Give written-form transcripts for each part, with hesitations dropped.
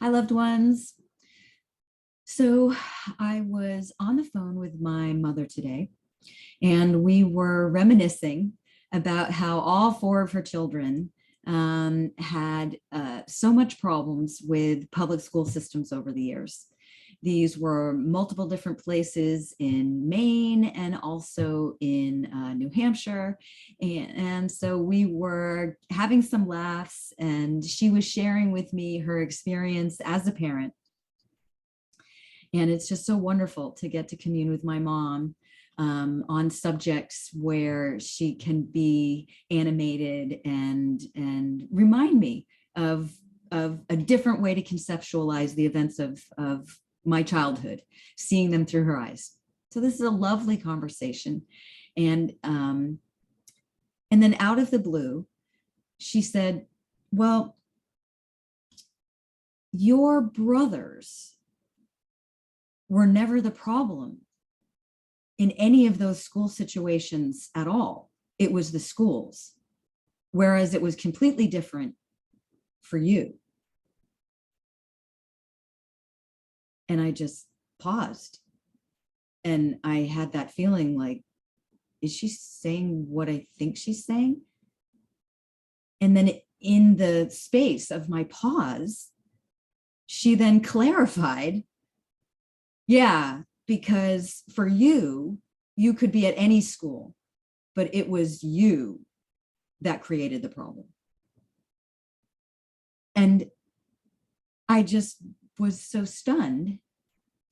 Hi, loved ones. So I was on the phone with my mother today, and we were reminiscing about how all four of her children had so much problems with public school systems over the years. These were multiple different places in Maine and also in New Hampshire. And so we were having some laughs, and she was sharing with me her experience as a parent. And it's just so wonderful to get to commune with my mom on subjects where she can be animated and remind me of a different way to conceptualize the events of my childhood, seeing them through her eyes. So this is a lovely conversation. And then out of the blue, she said, well, your brothers were never the problem in any of those school situations at all. It was the schools, whereas it was completely different for you. And I just paused, and I had that feeling like, is she saying what I think she's saying? And then in the space of my pause, she then clarified, yeah, because for you, you could be at any school, but it was you that created the problem. And I just was so stunned,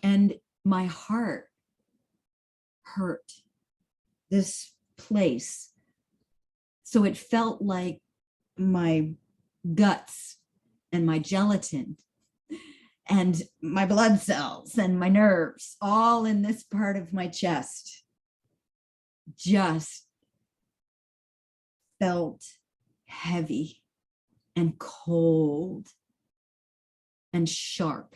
and my heart hurt, this place. So it felt like my guts and my gelatin and my blood cells and my nerves, all in this part of my chest, just felt heavy and cold and sharp.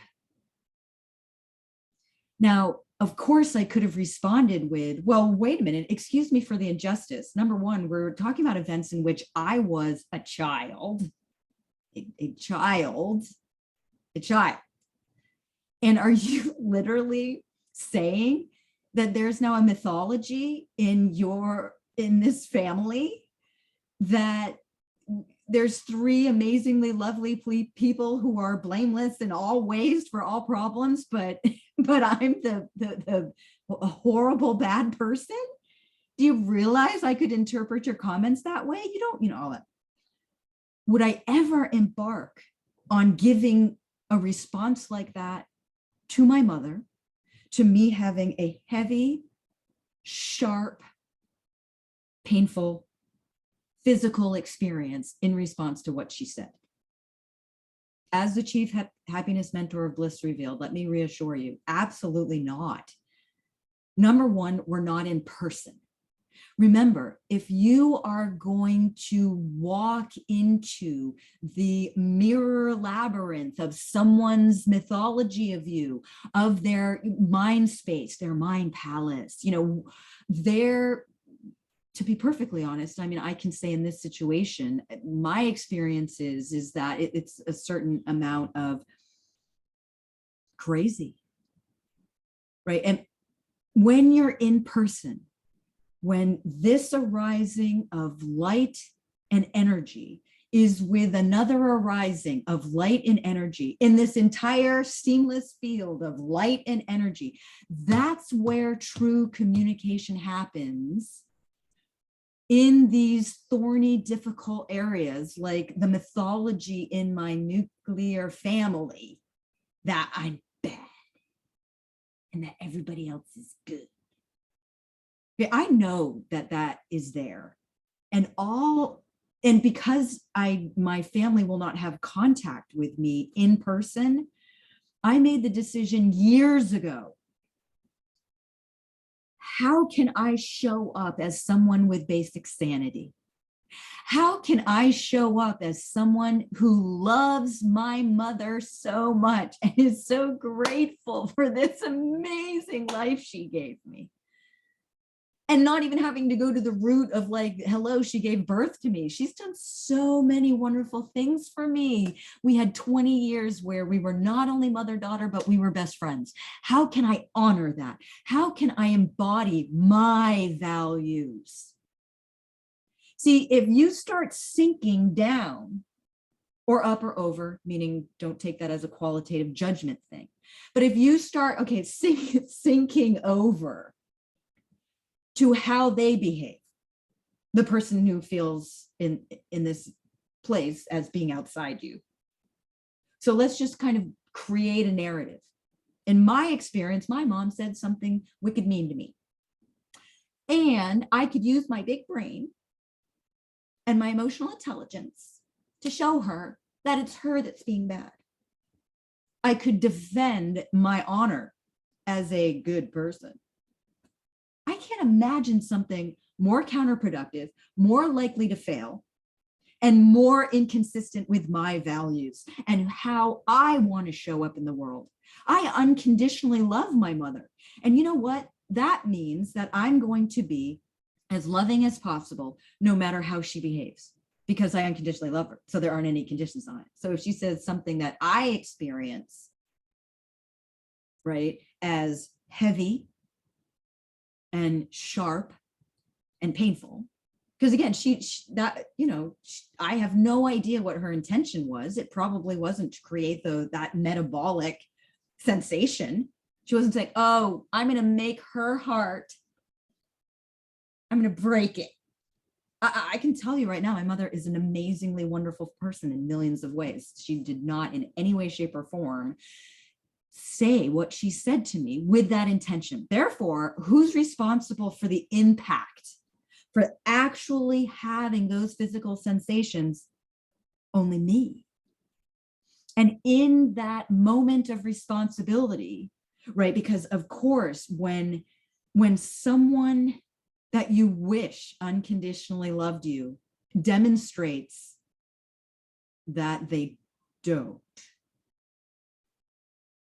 Now, of course, I could have responded with, well, wait a minute, excuse me for the injustice. Number one, we're talking about events in which I was a child, a child. And are you literally saying that there's now a mythology in this family that there's three amazingly lovely people who are blameless in all ways for all problems, but I'm the horrible bad person? Do you realize I could interpret your comments that way? You don't, all that. Would I ever embark on giving a response like that to my mother, to me having a heavy, sharp, painful, physical experience in response to what she said? As the chief happiness mentor of Bliss revealed, let me reassure you, absolutely not. Number one, we're not in person. Remember, if you are going to walk into the mirror labyrinth of someone's mythology of you, of their mind space, their mind palace, to be perfectly honest, I mean, I can say in this situation, my experience is that it's a certain amount of crazy, right? And when you're in person, when this arising of light and energy is with another arising of light and energy in this entire seamless field of light and energy, that's where true communication happens. In these thorny, difficult areas, like the mythology in my nuclear family, that I'm bad and that everybody else is good. I know that is there. And because my family will not have contact with me in person, I made the decision years ago. How can I show up as someone with basic sanity? How can I show up as someone who loves my mother so much and is so grateful for this amazing life she gave me? and not even having to go to the root of like, hello, she gave birth to me. She's done so many wonderful things for me. We had 20 years where we were not only mother-daughter, but we were best friends. How can I honor that? How can I embody my values? See, if you start sinking down or up or over, meaning don't take that as a qualitative judgment thing. But if you start, okay, sinking over to how they behave, the person who feels in this place as being outside you. So let's just kind of create a narrative. In my experience, my mom said something wicked mean to me. And I could use my big brain and my emotional intelligence to show her that it's her that's being bad. I could defend my honor as a good person. I can't imagine something more counterproductive, more likely to fail, and more inconsistent with my values and how I want to show up in the world. I unconditionally love my mother. And you know what? That means that I'm going to be as loving as possible, no matter how she behaves, because I unconditionally love her. So there aren't any conditions on it. So if she says something that I experience, right, as heavy and sharp and painful, because again, I have no idea what her intention was. It probably wasn't to create that metabolic sensation. She wasn't saying, oh, I'm going to make her heart, I'm going to break it. I can tell you right now, my mother is an amazingly wonderful person in millions of ways. She did not in any way, shape, or form say what she said to me with that intention. Therefore, who's responsible for the impact, for actually having those physical sensations? Only me. And in that moment of responsibility, right? Because of course, when someone that you wish unconditionally loved you demonstrates that they don't,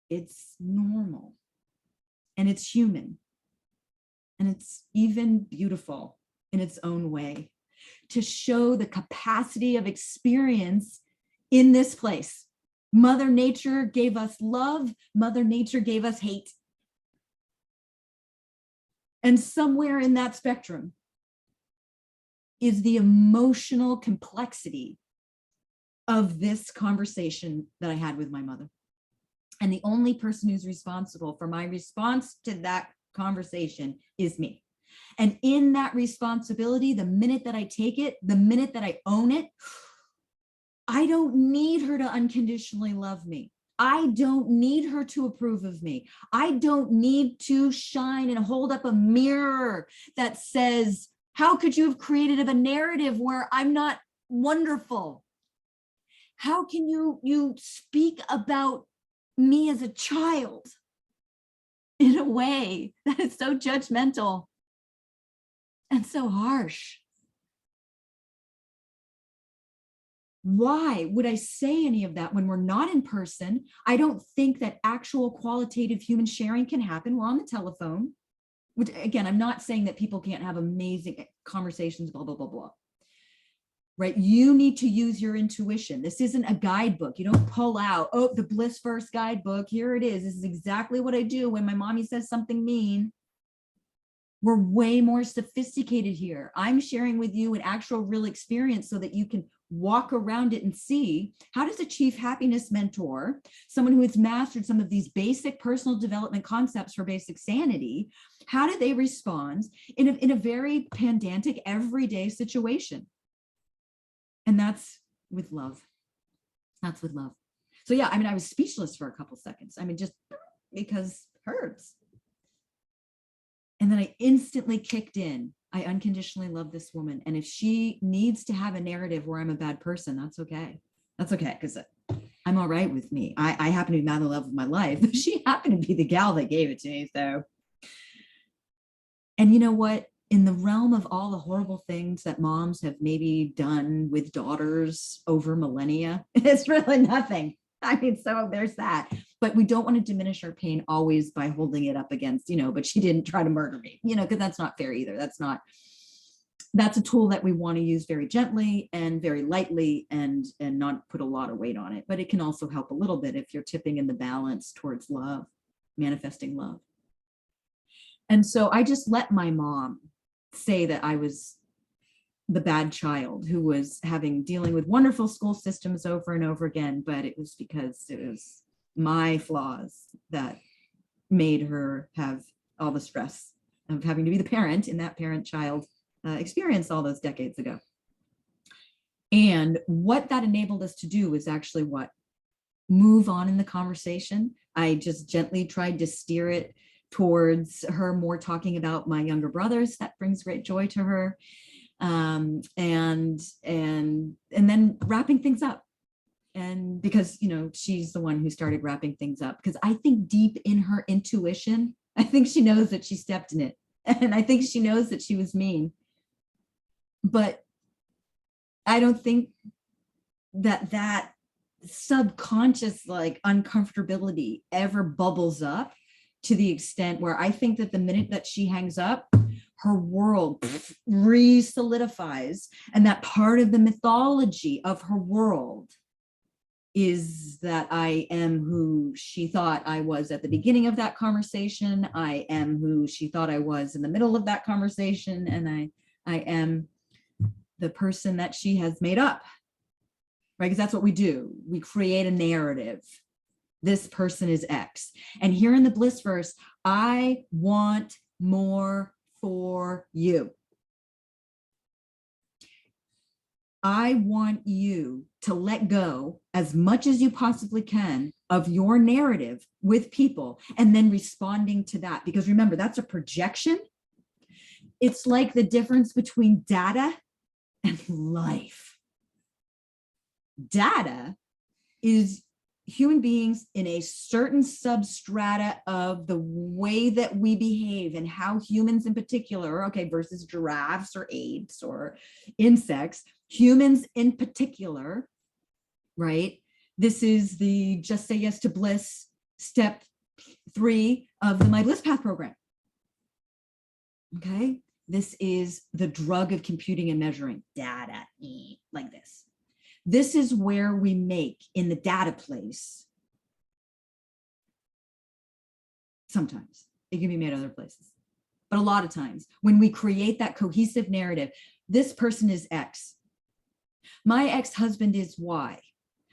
it's normal and it's human and it's even beautiful in its own way to show the capacity of experience in this place. Mother Nature gave us love. Mother Nature gave us hate. And somewhere in that spectrum is the emotional complexity of this conversation that I had with my mother. And the only person who's responsible for my response to that conversation is me. And in that responsibility, the minute that I take it, the minute that I own it, I don't need her to unconditionally love me. I don't need her to approve of me. I don't need to shine and hold up a mirror that says, how could you have created a narrative where I'm not wonderful? How can you speak about me as a child in a way that is so judgmental and so harsh? Why would I say any of that when we're not in person? I don't think that actual qualitative human sharing can happen. We're on the telephone, which again, I'm not saying that people can't have amazing conversations, blah, blah, blah, blah. Right? You need to use your intuition. This isn't a guidebook. You don't pull out, oh, the Bliss First guidebook. Here it is. This is exactly what I do when my mommy says something mean. We're way more sophisticated here. I'm sharing with you an actual real experience so that you can walk around it and see, how does a chief happiness mentor, someone who has mastered some of these basic personal development concepts for basic sanity, how do they respond in a very pedantic everyday situation? And that's with love. That's with love. So yeah, I mean, I was speechless for a couple seconds. I mean, just because it hurts. And then I instantly kicked in. I unconditionally love this woman. And if she needs to have a narrative where I'm a bad person, that's okay. That's okay, because I'm all right with me. I happen to be mad in the love of my life. She happened to be the gal that gave it to me. So, and you know what? In the realm of all the horrible things that moms have maybe done with daughters over millennia, it's really nothing. I mean, so there's that. But we don't want to diminish our pain always by holding it up against, but she didn't try to murder me, because that's not fair either. That's a tool that we want to use very gently and very lightly and not put a lot of weight on it. But it can also help a little bit if you're tipping in the balance towards love, manifesting love. And so I just let my mom say that I was the bad child who was dealing with wonderful school systems over and over again, but it was because it was my flaws that made her have all the stress of having to be the parent in that parent-child experience all those decades ago. And what that enabled us to do was actually move on in the conversation. I just gently tried to steer it towards her more talking about my younger brothers. That brings great joy to her. And then wrapping things up. And because, she's the one who started wrapping things up, because I think deep in her intuition, I think she knows that she stepped in it. And I think she knows that she was mean. But I don't think that subconscious uncomfortability ever bubbles up to the extent where I think that the minute that she hangs up, her world re-solidifies. And that part of the mythology of her world is that I am who she thought I was at the beginning of that conversation. I am who she thought I was in the middle of that conversation. And I am the person that she has made up, right? Because that's what we do. We create a narrative. This person is X. And here in the Bliss verse, I want more for you. I want you to let go as much as you possibly can of your narrative with people and then responding to that. Because remember, that's a projection. It's like the difference between data and life. Data is human beings in a certain substrata of the way that we behave and how humans in particular, versus giraffes or apes or insects, humans in particular, right? This is the Just Say Yes to Bliss step 3 of the My Bliss Path program. Okay. This is the drug of computing and measuring data like this. This is where we make in the data place. Sometimes it can be made other places, but a lot of times when we create that cohesive narrative, this person is X. My ex-husband is Y.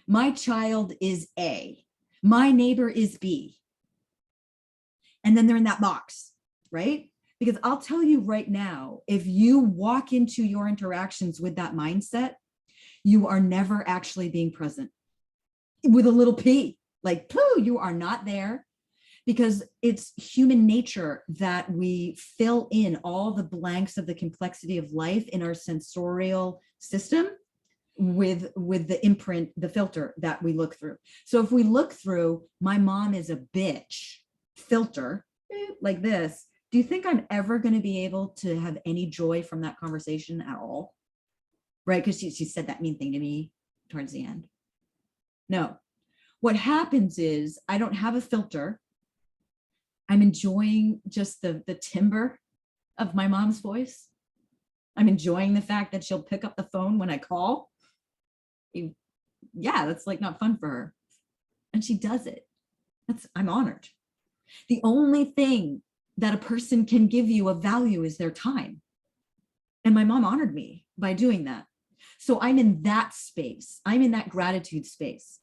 My child is A. My neighbor is B. And then they're in that box, right? Because I'll tell you right now, if you walk into your interactions with that mindset, you are never actually being present with a little p, you are not there, because it's human nature that we fill in all the blanks of the complexity of life in our sensorial system with the imprint, the filter that we look through. So if we look through, my mom is a bitch filter like this, do you think I'm ever going to be able to have any joy from that conversation at all? Right? Because she said that mean thing to me towards the end. No. What happens is I don't have a filter. I'm enjoying just the timbre of my mom's voice. I'm enjoying the fact that she'll pick up the phone when I call. Yeah, that's not fun for her. And she does it. I'm honored. The only thing that a person can give you of value is their time. And my mom honored me by doing that. So I'm in that space. I'm in that gratitude space.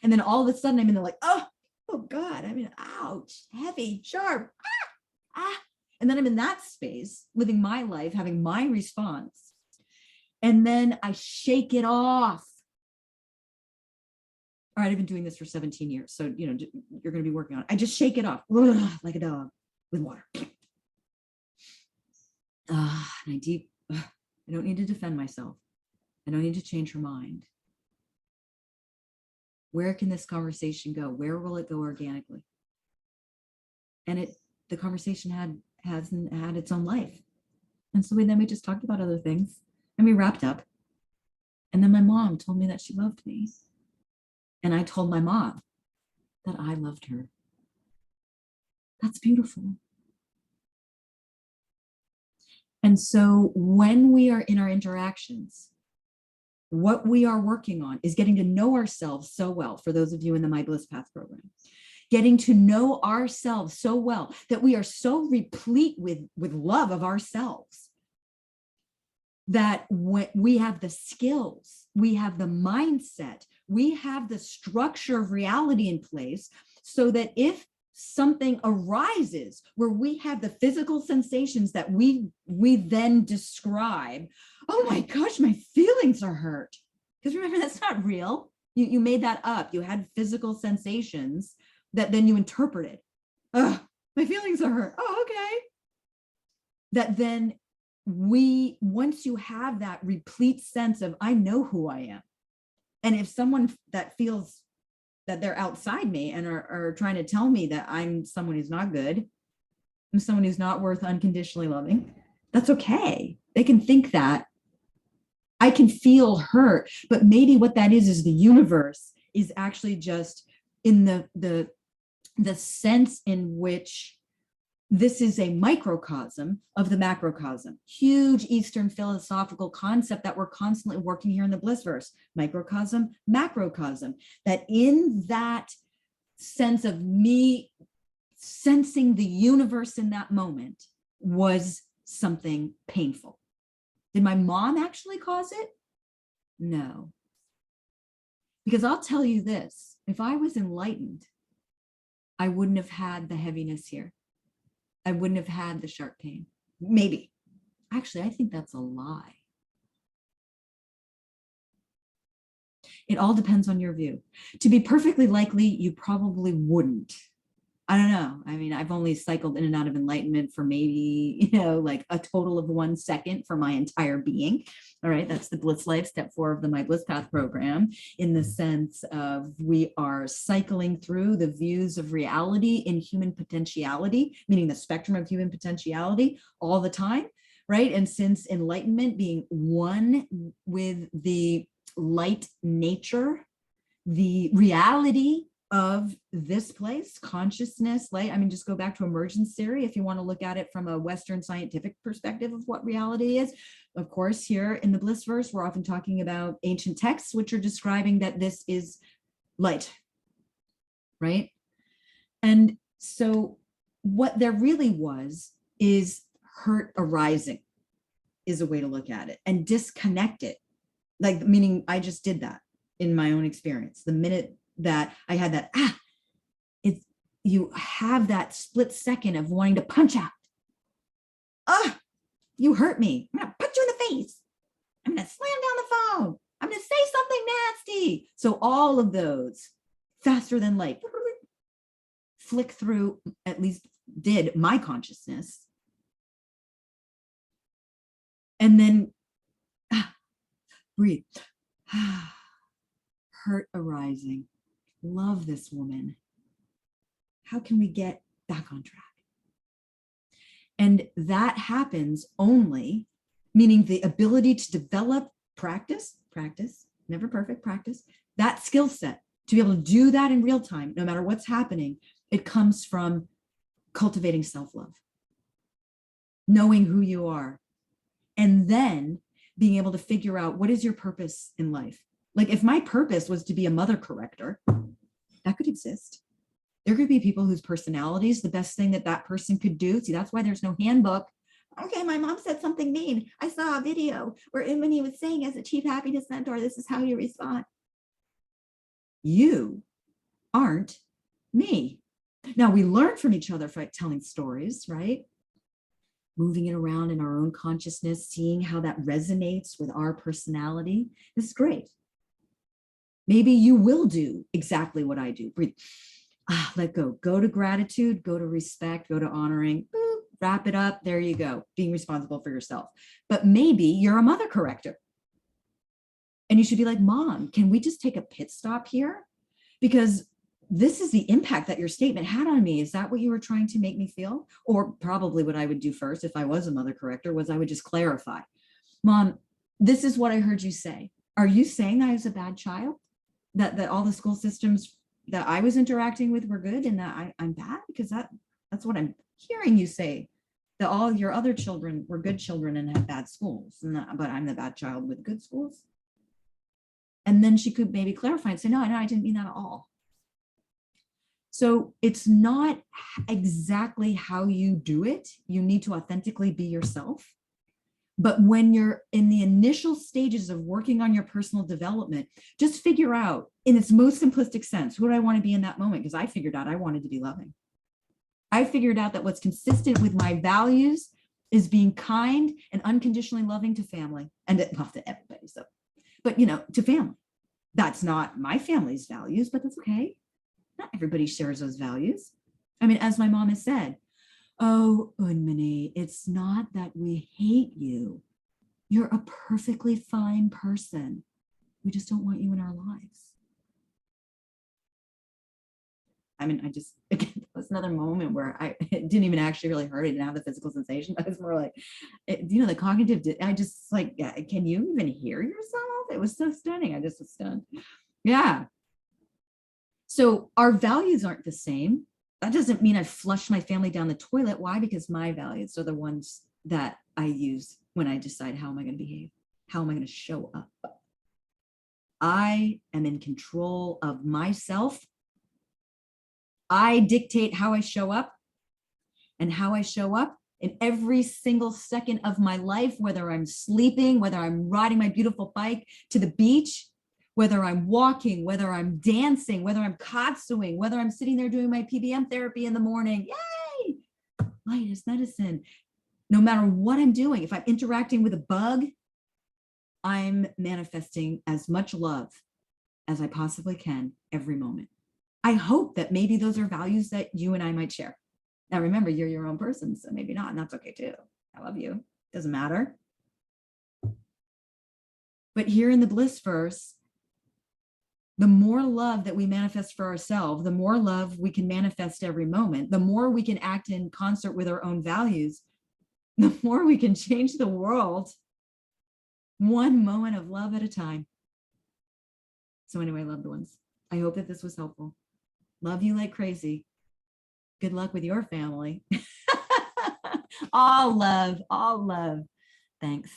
And then all of a sudden I'm in the oh God, ouch, heavy, sharp, ah. And then I'm in that space, living my life, having my response. And then I shake it off. All right, I've been doing this for 17 years. So, you're going to be working on it. I just shake it off like a dog with water. And I don't need to defend myself. I don't need to change her mind. Where can this conversation go? Where will it go organically? And the conversation hasn't had its own life. And so then we just talked about other things and we wrapped up. And then my mom told me that she loved me. And I told my mom that I loved her. That's beautiful. And so when we are in our interactions, what we are working on is getting to know ourselves so well. For those of you in the My Bliss Path program, getting to know ourselves so well that we are so replete with love of ourselves that we have the skills, we have the mindset, we have the structure of reality in place so that if something arises where we have the physical sensations that we then describe, oh my gosh, my feelings are hurt. Because remember, that's not real. You made that up. You had physical sensations that then you interpreted. Oh, my feelings are hurt. Oh, okay. That then once you have that replete sense of, I know who I am. And if someone that feels that they're outside me and are trying to tell me that I'm someone who's not good, I'm someone who's not worth unconditionally loving, that's okay. They can think that. I can feel hurt, but maybe what that is the universe is actually just in the sense in which this is a microcosm of the macrocosm. Huge Eastern philosophical concept that we're constantly working here in the Blissverse. Microcosm, macrocosm. That in that sense of me sensing the universe in that moment was something painful. Did my mom actually cause it? No. Because I'll tell you this, if I was enlightened, I wouldn't have had the heaviness here. I wouldn't have had the sharp pain. Maybe. Actually, I think that's a lie. It all depends on your view. To be perfectly likely, you probably wouldn't. I don't know. I mean, I've only cycled in and out of enlightenment for maybe, like a total of 1 second for my entire being. All right. That's the Bliss Life, step 4 of the My Bliss Path program, in the sense of we are cycling through the views of reality in human potentiality, meaning the spectrum of human potentiality all the time. Right. And since enlightenment being one with the light nature, the reality of this place, consciousness, light. I mean, just go back to emergence theory if you want to look at it from a Western scientific perspective of what reality is. Of course, here in the Blissverse, we're often talking about ancient texts, which are describing that this is light, right? And so what there really was is hurt arising is a way to look at it, and disconnect it. Like, meaning I just did that in my own experience. The minute that I had that, you have that split second of wanting to punch out. You hurt me. I'm gonna punch you in the face. I'm gonna slam down the phone. I'm gonna say something nasty. So all of those, faster than light, flick through, at least did my consciousness. And then breathe. Hurt arising. Love this woman. How can we get back on track? And that happens only, meaning the ability to develop practice, never perfect practice, that skill set, to be able to do that in real time, no matter what's happening, it comes from cultivating self-love, knowing who you are, and then being able to figure out what is your purpose in life. Like, if my purpose was to be a mother corrector, that could exist. There could be people whose personalities, the best thing that person could do. See, that's why there's no handbook. Okay, my mom said something mean. I saw a video where Imani was saying, as a chief happiness mentor, this is how you respond. You aren't me. Now, we learn from each other by telling stories, right? Moving it around in our own consciousness, seeing how that resonates with our personality. This is great. Maybe you will do exactly what I do. Breathe. Let go. Go to gratitude, go to respect, go to honoring. Boop, wrap it up. There you go. Being responsible for yourself. But maybe you're a mother corrector. And you should be like, Mom, can we just take a pit stop here? Because this is the impact that your statement had on me. Is that what you were trying to make me feel? Or probably what I would do first if I was a mother corrector was I would just clarify. Mom, this is what I heard you say. Are you saying that I was a bad child? That all the school systems that I was interacting with were good and that I'm bad? Because that's what I'm hearing you say, that all your other children were good children and had bad schools, and but I'm the bad child with good schools. And then she could maybe clarify and say, no, I didn't mean that at all. So it's not exactly how you do it. You need to authentically be yourself. But when you're in the initial stages of working on your personal development, just figure out in its most simplistic sense, who do I want to be in that moment? Because I figured out I wanted to be loving. I figured out that what's consistent with my values is being kind and unconditionally loving to family and well, to everybody. So, but to family. That's not my family's values, but that's okay. Not everybody shares those values. I mean, as my mom has said, oh, Unmini, it's not that we hate you. You're a perfectly fine person. We just don't want you in our lives. I mean, again, that was another moment where it didn't even actually really hurt. I didn't have the physical sensation. I was more like, the cognitive, I just like, can you even hear yourself? It was so stunning. I just was stunned. Yeah. So our values aren't the same. That doesn't mean I flush my family down the toilet. Why? Because my values are the ones that I use when I decide how am I going to behave? How am I going to show up? I am in control of myself. I dictate how I show up, and how I show up in every single second of my life, whether I'm sleeping, whether I'm riding my beautiful bike to the beach, whether I'm walking, whether I'm dancing, whether I'm katsuing, whether I'm sitting there doing my PBM therapy in the morning. Yay! Light is medicine. No matter what I'm doing, if I'm interacting with a bug, I'm manifesting as much love as I possibly can every moment. I hope that maybe those are values that you and I might share. Now, remember, you're your own person, so maybe not, and that's okay too. I love you. Doesn't matter. But here in the Bliss verse, the more love that we manifest for ourselves, the more love we can manifest every moment, the more we can act in concert with our own values, the more we can change the world one moment of love at a time. So anyway, loved ones, I hope that this was helpful. Love you like crazy. Good luck with your family. All love, all love. Thanks.